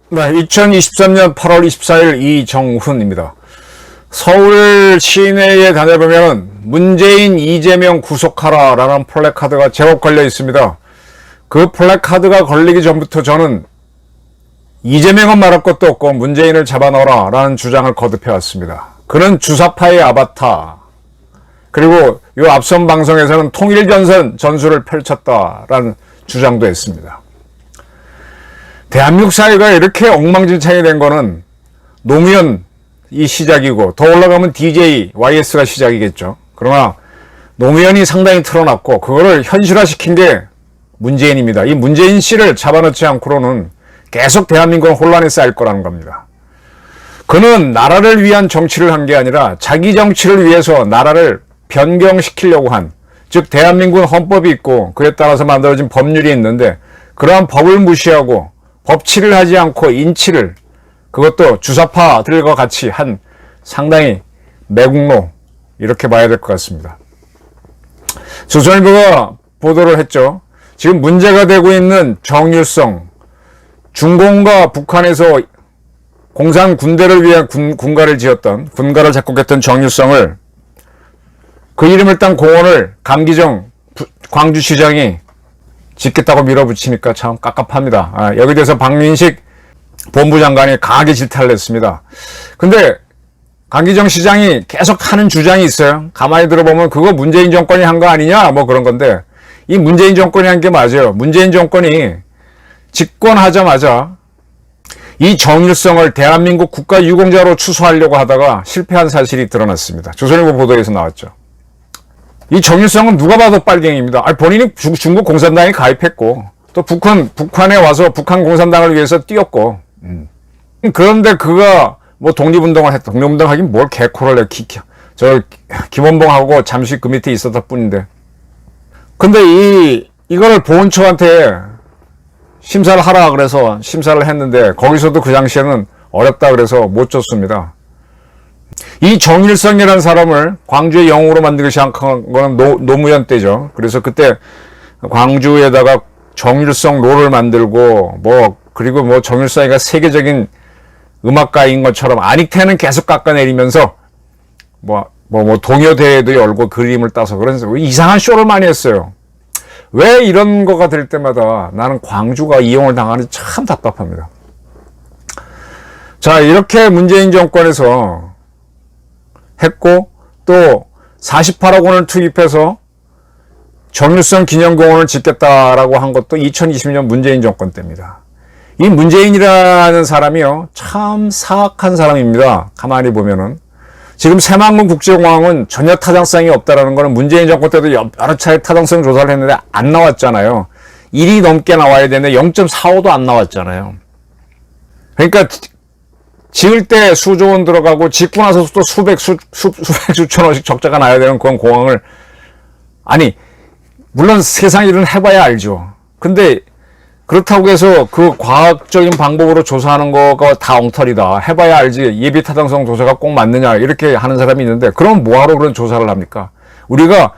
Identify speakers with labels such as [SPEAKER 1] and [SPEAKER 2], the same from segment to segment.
[SPEAKER 1] 네, 2023년 8월 24일 이정훈입니다. 서울 시내에 다녀보면 문재인, 이재명 구속하라 라는 플래카드가 제법 걸려 있습니다. 그 플래카드가 걸리기 전부터 저는 이재명은 말할 것도 없고 문재인을 잡아넣어라 라는 주장을 거듭해 왔습니다. 그는 주사파의 아바타, 그리고 이 앞선 방송에서는 통일전선 전술을 펼쳤다라는 주장도 했습니다. 대한민국 사회가 이렇게 엉망진창이 된 거는 노무현이 시작이고, 더 올라가면 DJ, YS가 시작이겠죠. 그러나 노무현이 상당히 틀어놨고 그거를 현실화시킨 게 문재인입니다. 이 문재인 씨를 잡아넣지 않고는 계속 대한민국은 혼란에 쌓일 거라는 겁니다. 그는 나라를 위한 정치를 한 게 아니라 자기 정치를 위해서 나라를 변경시키려고 한, 즉 대한민국은 헌법이 있고 그에 따라서 만들어진 법률이 있는데 그러한 법을 무시하고 법치를 하지 않고 인치를, 그것도 주사파들과 같이 한 상당히 매국노, 이렇게 봐야 될 것 같습니다. 조선일보가 보도를 했죠. 지금 문제가 되고 있는 정일성, 중공과 북한에서 공산 군대를 위한 군가를 지었던, 군가를 작곡했던 정일성을, 그 이름을 딴 공원을 강기정 광주시장이 짓겠다고 밀어붙이니까 참 깝깝합니다. 여기 대해서 박민식 본부장관이 강하게 질타를 했습니다. 근데 강기정 시장이 계속 하는 주장이 있어요. 가만히 들어보면 그거 문재인 정권이 한 거 아니냐 뭐 그런 건데, 이 문재인 정권이 한 게 맞아요. 문재인 정권이 집권하자마자 이 정일성을 대한민국 국가유공자로 추수하려고 하다가 실패한 사실이 드러났습니다. 조선일보 보도에서 나왔죠. 이 정일성은 누가 봐도 빨갱이입니다. 본인이 중국 공산당에 가입했고, 또 북한에 와서 북한 공산당을 위해서 뛰었고, 그런데 그가 뭐 독립운동을 했다. 독립운동 하긴 뭘 개코를 해. 김원봉하고 잠시 그 밑에 있었다 뿐인데. 근데 이거를 보훈처한테 심사를 하라 그래서 심사를 했는데, 거기서도 그 당시에는 어렵다 그래서 못 줬습니다. 이 정일성이라는 사람을 광주의 영웅으로 만들기 시작한 거는 노무현 때죠. 그래서 그때 광주에다가 정일성 로를 만들고, 그리고 정일성이가 세계적인 음악가인 것처럼 아닉테는 계속 깎아내리면서 동요대회도 열고 그림을 따서 그런 이상한 쇼를 많이 했어요. 왜 이런 거가 될 때마다 나는 광주가 이용을 당하는지 참 답답합니다. 자, 이렇게 문재인 정권에서 했고, 또 48억 원을 투입해서 정일성 기념공원을 짓겠다라고 한 것도 2020년 문재인 정권 때입니다. 이 문재인이라는 사람이요, 참 사악한 사람입니다. 가만히 보면은. 지금 새만금 국제공항은 전혀 타당성이 없다라는 거는 문재인 정권 때도 여러 차례 타당성 조사를 했는데 안 나왔잖아요. 1이 넘게 나와야 되는데 0.45도 안 나왔잖아요. 그러니까 지을 때 수조 원 들어가고 짓고 나서 또 수천 원씩 적자가 나야 되는 그런 공항을, 물론 세상 일은 해봐야 알죠. 근데 그렇다고 해서 그 과학적인 방법으로 조사하는 거가 다 엉터리다, 해봐야 알지, 예비 타당성 조사가 꼭 맞느냐, 이렇게 하는 사람이 있는데, 그럼 뭐하러 그런 조사를 합니까? 우리가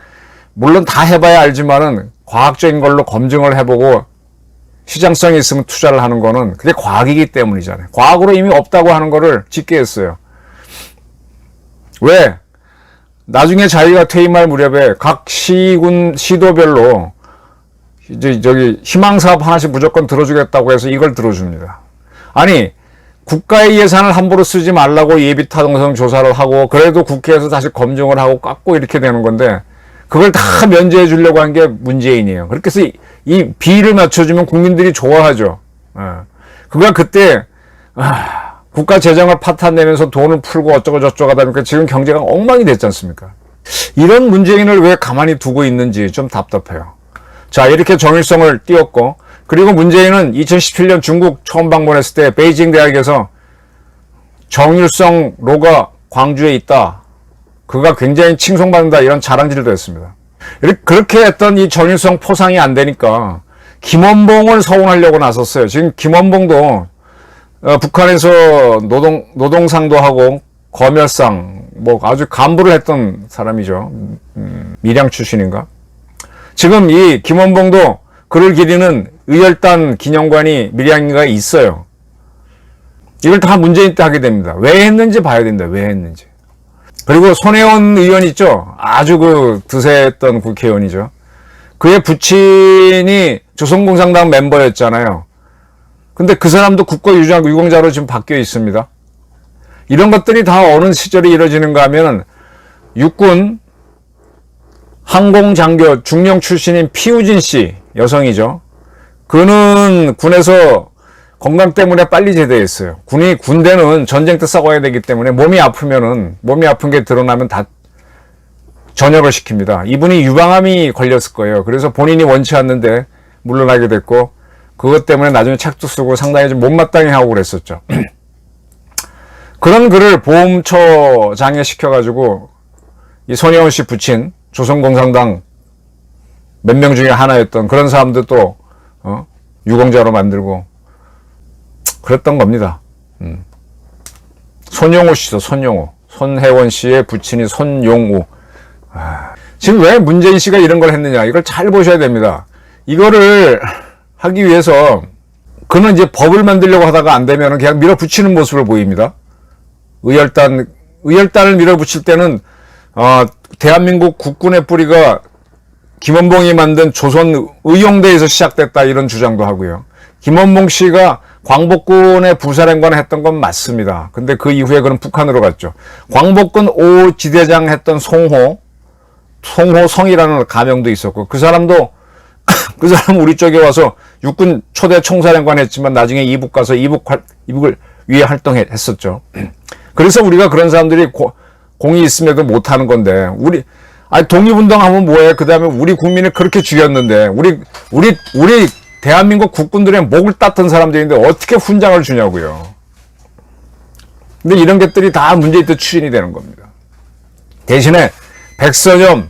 [SPEAKER 1] 물론 다 해봐야 알지만은 과학적인 걸로 검증을 해보고 시장성이 있으면 투자를 하는 거는 그게 과학이기 때문이잖아요. 과학으로 이미 없다고 하는 거를 짓게 했어요. 왜? 나중에 자기가 퇴임할 무렵에 각 시도별로 희망사업 하나씩 무조건 들어주겠다고 해서 이걸 들어줍니다. 국가의 예산을 함부로 쓰지 말라고 예비타당성 조사를 하고, 그래도 국회에서 다시 검증을 하고 깎고 이렇게 되는 건데, 그걸 다 면제해 주려고 한 게 문재인이에요. 그렇게 해서 이 비를 맞춰주면 국민들이 좋아하죠. 그가 그때 국가 재정을 파탄내면서 돈을 풀고 어쩌고 저쩌고 하다 보니까 지금 경제가 엉망이 됐지 않습니까? 이런 문재인을 왜 가만히 두고 있는지 좀 답답해요. 자, 이렇게 정일성을 띄웠고, 그리고 문재인은 2017년 중국 처음 방문했을 때 베이징 대학에서 정일성 로가 광주에 있다, 그가 굉장히 칭송받는다, 이런 자랑질도 했습니다. 그렇게 했던 이 정일성 포상이 안 되니까 김원봉을 서운하려고 나섰어요. 지금 김원봉도 북한에서 노동상도 하고 검열상, 뭐 아주 간부를 했던 사람이죠. 밀양 출신인가? 지금 이 김원봉도 그를 기리는 의열단 기념관이 밀양인가에 있어요. 이걸 다 문재인 때 하게 됩니다. 왜 했는지 봐야 된다. 왜 했는지. 그리고 손혜원 의원 있죠. 아주 그 드세했던 국회의원이죠. 그의 부친이 조선공산당 멤버였잖아요. 근데 그 사람도 국가유공자로 지금 바뀌어 있습니다. 이런 것들이 다 어느 시절에 이루어지는가 하면 육군 항공장교 중령 출신인 피우진 씨, 여성이죠. 그는 군에서 건강 때문에 빨리 제대했어요. 군대는 전쟁 때 싸워야 되기 때문에 몸이 아픈 게 드러나면 다 전역을 시킵니다. 이분이 유방암이 걸렸을 거예요. 그래서 본인이 원치 않는데 물러나게 됐고, 그것 때문에 나중에 책도 쓰고 상당히 좀 못마땅해 하고 그랬었죠. 그런 그를 보험처장에 시켜가지고 이 손혜원 씨 부친 조선공산당 몇 명 중에 하나였던 그런 사람들 또 유공자로 만들고 그랬던 겁니다. 손용호 씨죠. 손혜원 씨의 부친이 손용호. 지금 왜 문재인 씨가 이런 걸 했느냐, 이걸 잘 보셔야 됩니다. 이거를 하기 위해서 그는 이제 법을 만들려고 하다가 안 되면 그냥 밀어붙이는 모습을 보입니다. 의열단을 밀어붙일 때는 대한민국 국군의 뿌리가 김원봉이 만든 조선 의용대에서 시작됐다, 이런 주장도 하고요. 김원봉 씨가 광복군의 부사령관을 했던 건 맞습니다. 근데 그 이후에 그는 북한으로 갔죠. 광복군 5 지대장 했던 송호성이라는 가명도 있었고, 그 사람 우리 쪽에 와서 육군 초대 총사령관 했지만 나중에 이북 가서 이북을 위해 활동했었죠. 그래서 우리가 그런 사람들이 공이 있음에도 못하는 건데, 독립운동하면 뭐해? 그 다음에 우리 국민을 그렇게 죽였는데, 우리 대한민국 국군들의 목을 땄던 사람들인데 어떻게 훈장을 주냐고요. 근데 이런 것들이 다 문재인 때 추진이 되는 겁니다. 대신에 백선엽,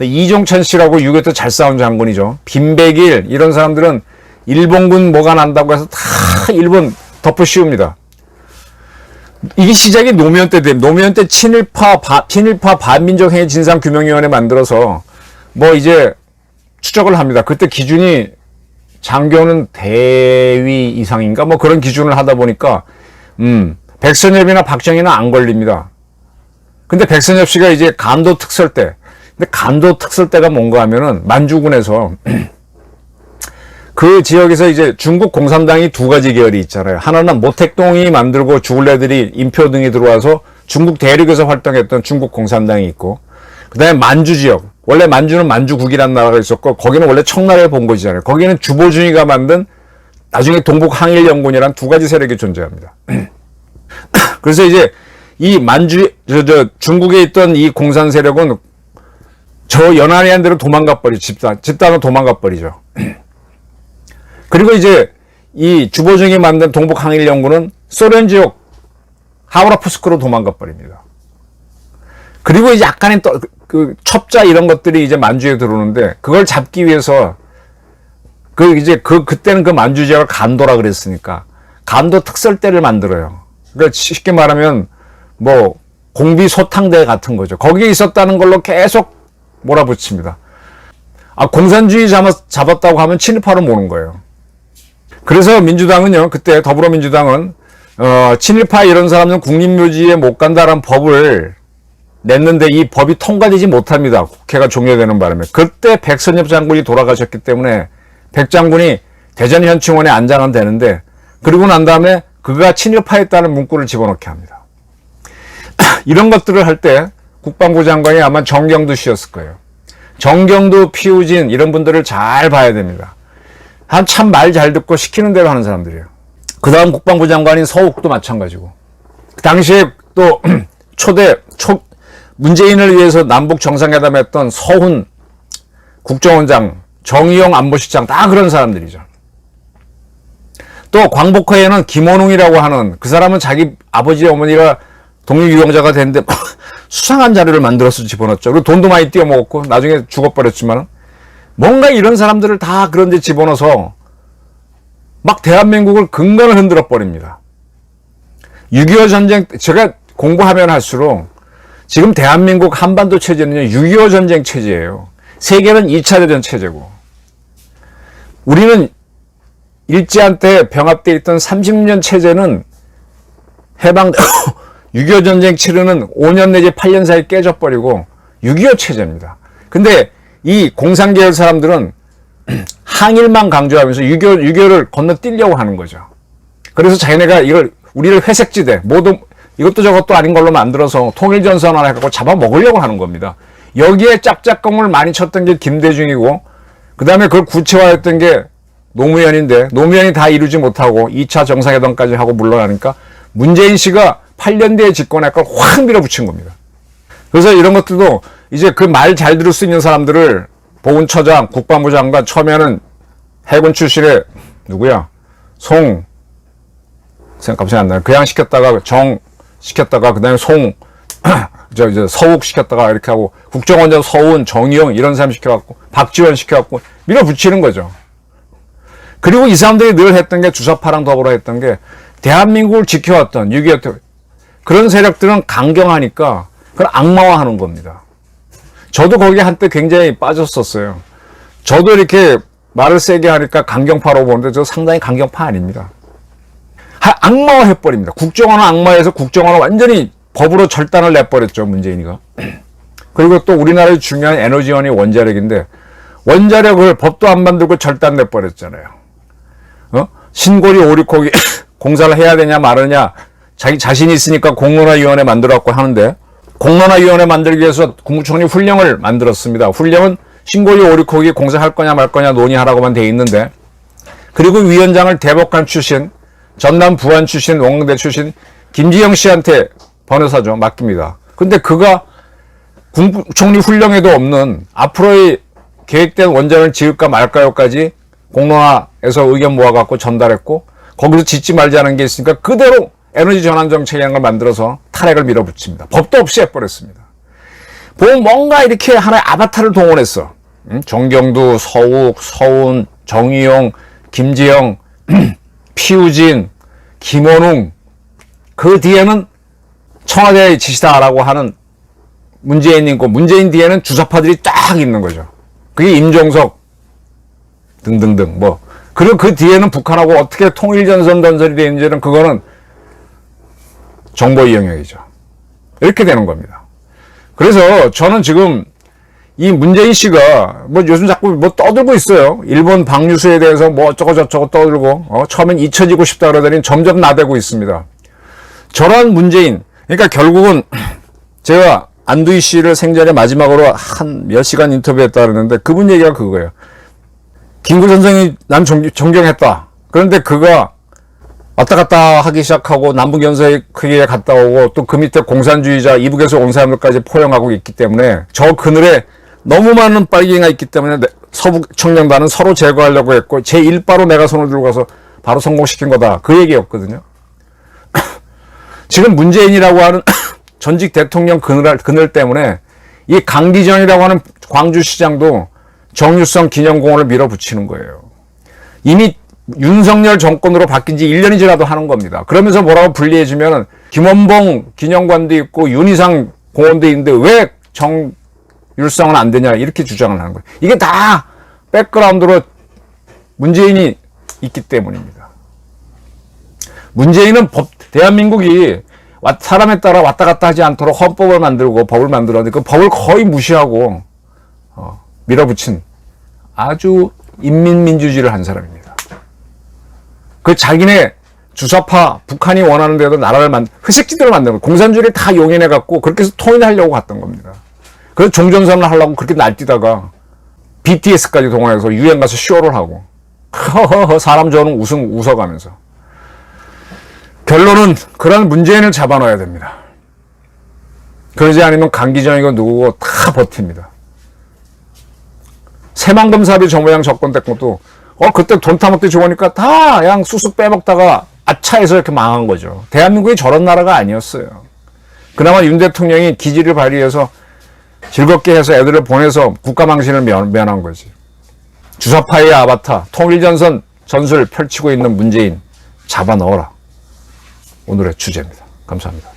[SPEAKER 1] 이종천 씨라고 6.25 때 잘 싸운 장군이죠. 빈백일, 이런 사람들은 일본군 뭐가 난다고 해서 다 일본 덮어 씌웁니다. 이게 시작이 노무현 때 됩니다. 노무현 때 친일파 반민족행위 진상규명위원회 만들어서 뭐 이제 추적을 합니다. 그때 기준이 장교는 대위 이상인가 뭐 그런 기준을 하다 보니까 백선엽이나 박정희는 안 걸립니다. 근데 백선엽 씨가 이제 간도 특설대, 근데 간도 특설대가 뭔가 하면은 만주군에서 그 지역에서 이제 중국 공산당이 두 가지 계열이 있잖아요. 하나는 모택동이 만들고 죽을 애들이 인표 등이 들어와서 중국 대륙에서 활동했던 중국 공산당이 있고, 그 다음에 만주 지역, 원래 만주는 만주국이라는 나라가 있었고, 거기는 원래 청나라의 본거지잖아요. 거기는 주보준이가 만든 나중에 동북항일연군이란 두 가지 세력이 존재합니다. 그래서 이제 이 중국에 있던 이 공산 세력은 저 연안해안 대로 도망가 버리죠. 집단은 도망가 버리죠. 그리고 이제 이 주보준이 만든 동북항일연군은 소련 지역 하브라포스크로 도망가 버립니다. 그리고 이제 약간의 그 첩자 이런 것들이 이제 만주에 들어오는데, 그걸 잡기 위해서 그때는 그 만주 지역을 간도라 그랬으니까 간도 특설대를 만들어요. 그러니까 쉽게 말하면 뭐 공비 소탕대 같은 거죠. 거기에 있었다는 걸로 계속 몰아붙입니다. 공산주의 잡았다고 하면 친일파로 모는 거예요. 그래서 민주당은요, 그때 더불어민주당은 친일파 이런 사람은 국립묘지에 못 간다라는 법을 냈는데 이 법이 통과되지 못합니다. 국회가 종료되는 바람에. 그때 백선엽 장군이 돌아가셨기 때문에 백 장군이 대전현충원에 안장은 되는데, 그리고 난 다음에 그가 친일파였다는 문구를 집어넣게 합니다. 이런 것들을 할 때 국방부 장관이 아마 정경두 씨였을 거예요. 정경두, 피우진 이런 분들을 잘 봐야 됩니다. 참 말 잘 듣고 시키는 대로 하는 사람들이에요. 그 다음 국방부 장관인 서욱도 마찬가지고. 당시에 또 문재인을 위해서 남북 정상회담 했던 서훈 국정원장, 정의용 안보실장, 다 그런 사람들이죠. 또 광복회에는 김원웅이라고 하는 그 사람은 자기 아버지 어머니가 독립유공자가 됐는데 수상한 자료를 만들어서 집어넣었죠. 그리고 돈도 많이 띄어먹었고 나중에 죽어버렸지만, 뭔가 이런 사람들을 다 그런 데 집어넣어서 막 대한민국을 근간을 흔들어 버립니다. 6.25 전쟁, 제가 공부하면 할수록 지금 대한민국 한반도 체제는요, 6.25 전쟁 체제예요. 세계는 2차 대전 체제고, 우리는 일제한 때 병합되어 있던 30년 체제는 해방되고 6.25 전쟁 치르는 5년 내지 8년 사이에 깨져버리고 6.25 체제입니다. 근데 이 공산계열 사람들은 항일만 강조하면서 6.25를 건너뛰려고 하는 거죠. 그래서 자기네가 이걸 우리를 회색지대, 모두 이것도 저것도 아닌 걸로 만들어서 통일전선을 해갖고 잡아먹으려고 하는 겁니다. 여기에 짝짝꿍을 많이 쳤던 게 김대중이고, 그 다음에 그걸 구체화했던 게 노무현인데, 노무현이 다 이루지 못하고 2차 정상회담까지 하고 물러나니까 문재인 씨가 8년 뒤에 집권할 걸 확 밀어붙인 겁니다. 그래서 이런 것들도 이제 그 말 잘 들을 수 있는 사람들을 보훈처장, 국방부 장관, 처음에는 해군 출신의 누구야? 갑자기 안 나요. 그냥 시켰다가 시켰다가, 그 다음에 서욱 시켰다가 이렇게 하고, 국정원장 서훈, 정의용 이런 사람 시켜갖고, 박지원 시켜갖고 밀어붙이는 거죠. 그리고 이 사람들이 늘 했던 게, 주사파랑 더불어 했던 게, 대한민국을 지켜왔던 6.25 그런 세력들은 강경하니까 그걸 악마화하는 겁니다. 저도 거기에 한때 굉장히 빠졌었어요. 저도 이렇게 말을 세게 하니까 강경파로 보는데 저 상당히 강경파 아닙니다. 악마화 해버립니다. 국정원은 악마에서 국정원은 완전히 법으로 절단을 내버렸죠, 문재인이가. 그리고 또 우리나라의 중요한 에너지원이 원자력인데, 원자력을 법도 안 만들고 절단 내버렸잖아요. 신고리 오리코기 공사를 해야 되냐 말느냐, 자기 자신이 있으니까 공론화위원회 만들어갖고 하는데, 공론화위원회 만들기 위해서 국무총리 훈령을 만들었습니다. 훈령은 신고리 오리코기 공사할 거냐 말 거냐 논의하라고만 돼 있는데, 그리고 위원장을 대법관 출신, 전남 부안 출신, 원광대 출신 김지영 씨한테 변호사죠, 맡깁니다. 근데 그가 국무총리 훈령에도 없는 앞으로의 계획된 원전을 지을까 말까요까지 공론화에서 의견 모아갖고 전달했고, 거기서 짓지 말자는 게 있으니까 그대로 에너지 전환 정책이라는 걸 만들어서 탄핵을 밀어붙입니다. 법도 없이 해버렸습니다. 보면 뭔가 이렇게 하나의 아바타를 동원했어. 정경두, 서욱, 서훈, 정의용, 김지영, 피우진, 김원웅, 그 뒤에는 청와대의 지시다라고 하는 문재인이 있고, 문재인 뒤에는 주사파들이 쫙 있는 거죠. 그게 임종석 등등등 뭐. 그리고 그 뒤에는 북한하고 어떻게 통일전선 건설이 되는지는 그거는 정보위 영역이죠. 이렇게 되는 겁니다. 그래서 저는 지금 이 문재인 씨가 뭐 요즘 자꾸 뭐 떠들고 있어요. 일본 방류수에 대해서 뭐 어쩌고 저쩌고 떠들고, 처음엔 잊혀지고 싶다 그러더니 점점 나대고 있습니다. 저런 문재인, 그러니까 결국은 제가 안두희 씨를 생전에 마지막으로 한 몇 시간 인터뷰했다 그러는데, 그분 얘기가 그거예요. 김구 선생이 난 존경했다. 그런데 그가 왔다 갔다 하기 시작하고 남북연서에 크게 갔다 오고, 또 그 밑에 공산주의자 이북에서 온 사람들까지 포용하고 있기 때문에, 저 그늘에 너무 많은 빨갱이가 있기 때문에 서북 청년단은 서로 제거하려고 했고, 제1바로 내가 손을 들고 가서 바로 성공시킨 거다, 그 얘기였거든요. 지금 문재인이라고 하는 전직 대통령 그늘 때문에 이 강기정이라고 하는 광주시장도 정유성 기념공원을 밀어붙이는 거예요. 이미 윤석열 정권으로 바뀐 지 1년이 지나도 하는 겁니다. 그러면서 뭐라고 분리해주면 김원봉 기념관도 있고 윤희상 공원도 있는데 왜 정율성은 안 되냐, 이렇게 주장을 하는 거예요. 이게 다 백그라운드로 문재인이 있기 때문입니다. 문재인은 대한민국이 사람에 따라 왔다 갔다 하지 않도록 헌법을 만들고 법을 만들었는데, 그 법을 거의 무시하고 밀어붙인 아주 인민민주주의를 한 사람입니다. 그 자기네 주사파 북한이 원하는 대로 나라를 회색지대를 만드는 거예요. 공산주의를 다 용인해갖고 그렇게 해서 통일하려고 갔던 겁니다. 그래서 종전선언을 하려고 그렇게 날뛰다가 BTS까지 동원해서 유엔 가서 쇼를 하고, 허허허 사람 저는 웃어가면서. 결론은 그런 문재인을 잡아넣어야 됩니다. 그러지 않으면 강기정이고 누구고 다 버팁니다. 새만금사업이 저 모양 접근된 것도 그때 돈 타먹기 좋으니까 다 그냥 쑥쑥 빼먹다가 아차해서 이렇게 망한 거죠. 대한민국이 저런 나라가 아니었어요. 그나마 윤 대통령이 기지를 발휘해서 즐겁게 해서 애들을 보내서 국가망신을 면한 거지. 주사파의 아바타, 통일전선 전술 펼치고 있는 문재인 잡아 넣어라. 오늘의 주제입니다. 감사합니다.